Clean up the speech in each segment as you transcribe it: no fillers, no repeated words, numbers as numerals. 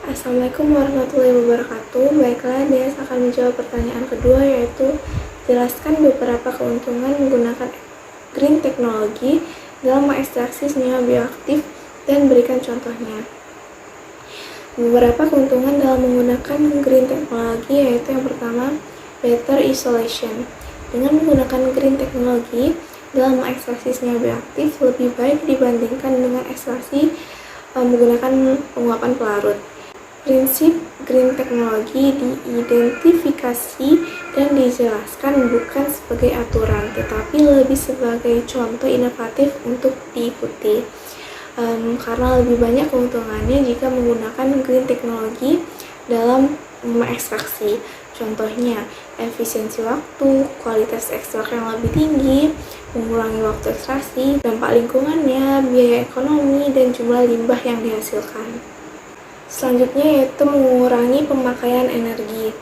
Assalamualaikum warahmatullahi wabarakatuh. Baiklah, Des akan menjawab pertanyaan kedua, yaitu jelaskan beberapa keuntungan menggunakan green technology dalam mengekstraksi senyawa bioaktif dan berikan contohnya. Beberapa keuntungan dalam menggunakan green technology yaitu yang pertama, better isolation. Dengan menggunakan green technology dalam mengekstraksi senyawa bioaktif lebih baik dibandingkan dengan ekstraksi menggunakan penguapan pelarut. Prinsip green technology diidentifikasi dan dijelaskan bukan sebagai aturan, tetapi lebih sebagai contoh inovatif untuk diikuti. Karena lebih banyak keuntungannya jika menggunakan green technology dalam mengekstraksi. Contohnya, efisiensi waktu, kualitas ekstrak yang lebih tinggi, mengurangi waktu ekstraksi, dampak lingkungannya, biaya ekonomi, dan jumlah limbah yang dihasilkan. Selanjutnya yaitu mengurangi pemakaian energi.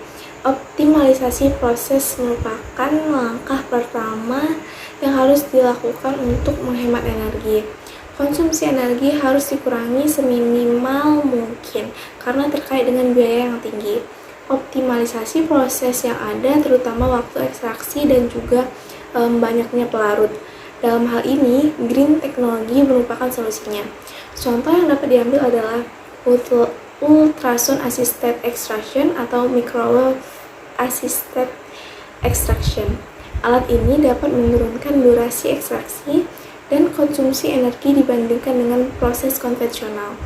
Optimalisasi proses merupakan langkah pertama yang harus dilakukan untuk menghemat energi. Konsumsi energi harus dikurangi seminimal mungkin karena terkait dengan biaya yang tinggi. Optimalisasi proses yang ada terutama waktu ekstraksi dan juga banyaknya pelarut. Dalam hal ini, green technology merupakan solusinya. Contoh yang dapat diambil adalah ultrasound assisted extraction atau microwave assisted extraction. Alat ini dapat menurunkan durasi ekstraksi dan konsumsi energi dibandingkan dengan proses konvensional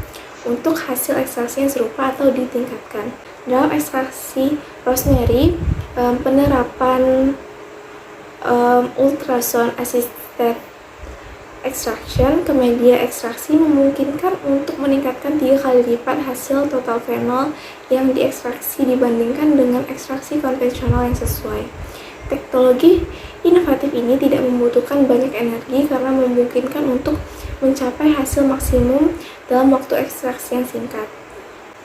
untuk hasil ekstraksi yang serupa atau ditingkatkan. Dalam ekstraksi rosemary, penerapan ultrasound assisted extraction ke media ekstraksi memungkinkan untuk meningkatkan 3 kali lipat hasil total fenol yang diekstraksi dibandingkan dengan ekstraksi konvensional yang sesuai. Teknologi inovatif ini tidak membutuhkan banyak energi karena memungkinkan untuk mencapai hasil maksimum dalam waktu ekstraksi yang singkat.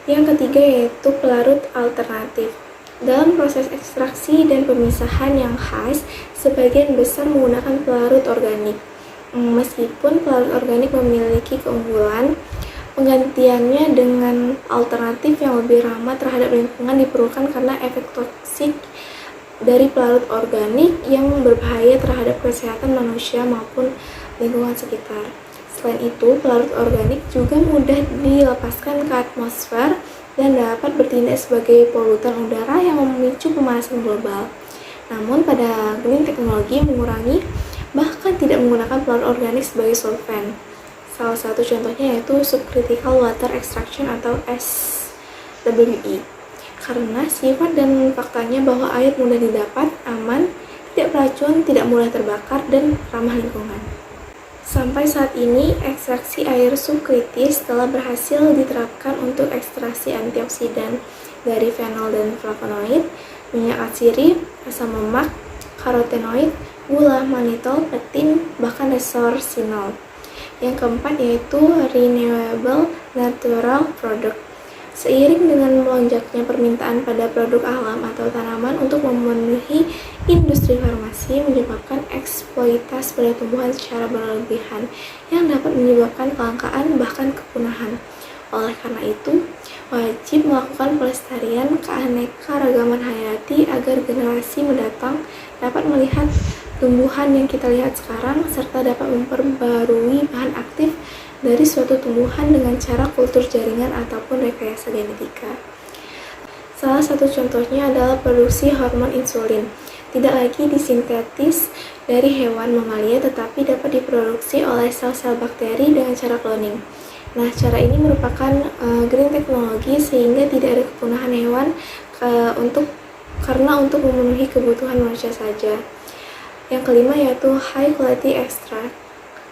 Yang ketiga yaitu pelarut alternatif. Dalam proses ekstraksi dan pemisahan yang khas, sebagian besar menggunakan pelarut organik. Meskipun pelarut organik memiliki keunggulan, penggantiannya dengan alternatif yang lebih ramah terhadap lingkungan diperlukan karena efek toksik dari pelarut organik yang berbahaya terhadap kesehatan manusia maupun lingkungan sekitar. Selain itu, pelarut organik juga mudah dilepaskan ke atmosfer dan dapat bertindak sebagai polutan udara yang memicu pemanasan global. Namun, pada green technology mengurangi bahkan tidak menggunakan pelarut organik sebagai solvent. Salah satu contohnya yaitu subcritical water extraction atau SWE. Karena sifat dan faktanya bahwa air mudah didapat, aman, tidak beracun, tidak mudah terbakar, dan ramah lingkungan. Sampai saat ini, ekstraksi air subkritis telah berhasil diterapkan untuk ekstraksi antioksidan dari fenol dan flavonoid, minyak atsiri, asam lemak, karotenoid, gula, manitol, pektin, bahkan resorcinol. Yang keempat yaitu renewable natural product. Seiring dengan melonjaknya permintaan pada produk alam atau tanaman untuk memenuhi industri farmasi menyebabkan eksploitasi pada tumbuhan secara berlebihan yang dapat menyebabkan kelangkaan bahkan kepunahan. Oleh karena itu, wajib melakukan pelestarian keanekaragaman hayati agar generasi mendatang dapat melihat tumbuhan yang kita lihat sekarang serta dapat memperbarui bahan aktif dari suatu tumbuhan dengan cara kultur jaringan ataupun rekayasa genetika. Salah satu contohnya adalah produksi hormon insulin. Tidak lagi disintetis dari hewan mamalia tetapi dapat diproduksi oleh sel-sel bakteri dengan cara cloning. Nah, cara ini merupakan green technology sehingga tidak ada kepunahan hewan karena untuk memenuhi kebutuhan manusia saja. Yang kelima yaitu high quality extract.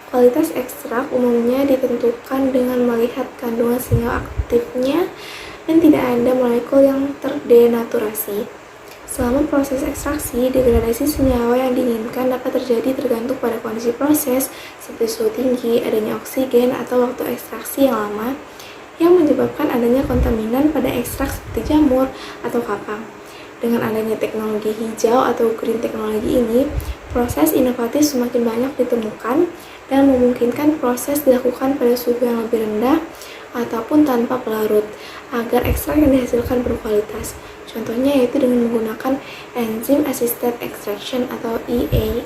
Kualitas ekstrak umumnya ditentukan dengan melihat kandungan senyawa aktifnya dan tidak ada molekul yang terdenaturasi. Selama proses ekstraksi, degradasi senyawa yang diinginkan dapat terjadi tergantung pada kondisi proses seperti suhu tinggi, adanya oksigen, atau waktu ekstraksi yang lama yang menyebabkan adanya kontaminan pada ekstrak seperti jamur atau kapang. Dengan adanya teknologi hijau atau green technology ini, proses inovatif semakin banyak ditemukan dan memungkinkan proses dilakukan pada suhu yang lebih rendah, ataupun tanpa pelarut agar ekstrak yang dihasilkan berkualitas. Contohnya yaitu dengan menggunakan Enzyme Assisted Extraction atau EAE.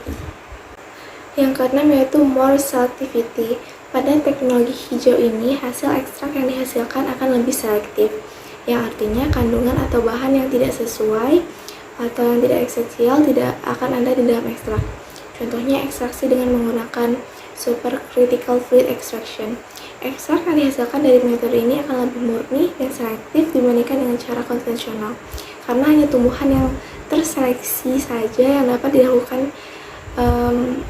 Yang keenam yaitu more selectivity. Pada teknologi hijau ini, hasil ekstrak yang dihasilkan akan lebih selektif, yang artinya kandungan atau bahan yang tidak sesuai atau yang tidak esensial tidak akan ada di dalam ekstrak. Contohnya ekstraksi dengan menggunakan supercritical fluid extraction. Ekstrak yang dihasilkan dari metode ini akan lebih murni dan selektif dibandingkan dengan cara konvensional, karena hanya tumbuhan yang terseleksi saja yang dapat dilakukan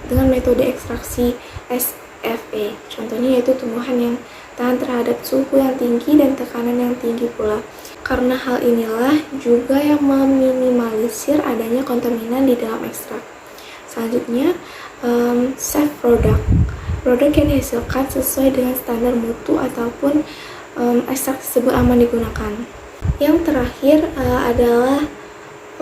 dengan metode ekstraksi SFA. Contohnya yaitu tumbuhan yang tahan terhadap suhu yang tinggi dan tekanan yang tinggi pula. Karena hal inilah juga yang meminimalisir adanya kontaminan di dalam ekstrak. Selanjutnya, safe product. Produk yang dihasilkan sesuai dengan standar mutu ataupun ekstrak tersebut aman digunakan. Yang terakhir adalah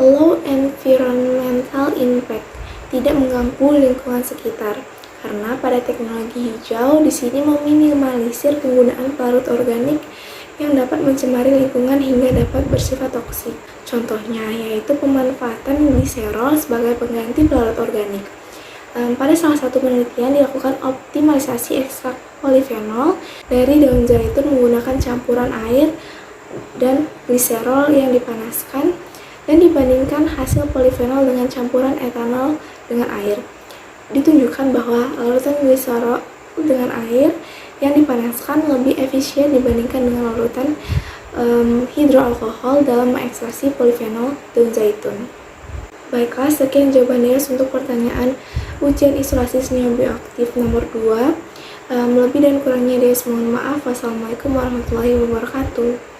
low environmental impact, tidak mengganggu lingkungan sekitar. Karena pada teknologi hijau di sini meminimalisir penggunaan pelarut organik yang dapat mencemari lingkungan hingga dapat bersifat toksik. Contohnya yaitu pemanfaatan gliserol sebagai pengganti pelarut organik. Pada salah satu penelitian dilakukan optimalisasi ekstrak polifenol dari daun zaitun menggunakan campuran air dan gliserol yang dipanaskan dan dibandingkan hasil polifenol dengan campuran etanol dengan air. Ditunjukkan bahwa larutan gliserol dengan air yang dipanaskan lebih efisien dibandingkan dengan larutan hidroalkohol dalam mengekstraksi polifenol daun zaitun. Baiklah, sekian jawaban Deas untuk pertanyaan ujian isolasi senyawa bioaktif nomor 2. Lebih dan kurangnya Deas mohon maaf. Wassalamualaikum warahmatullahi wabarakatuh.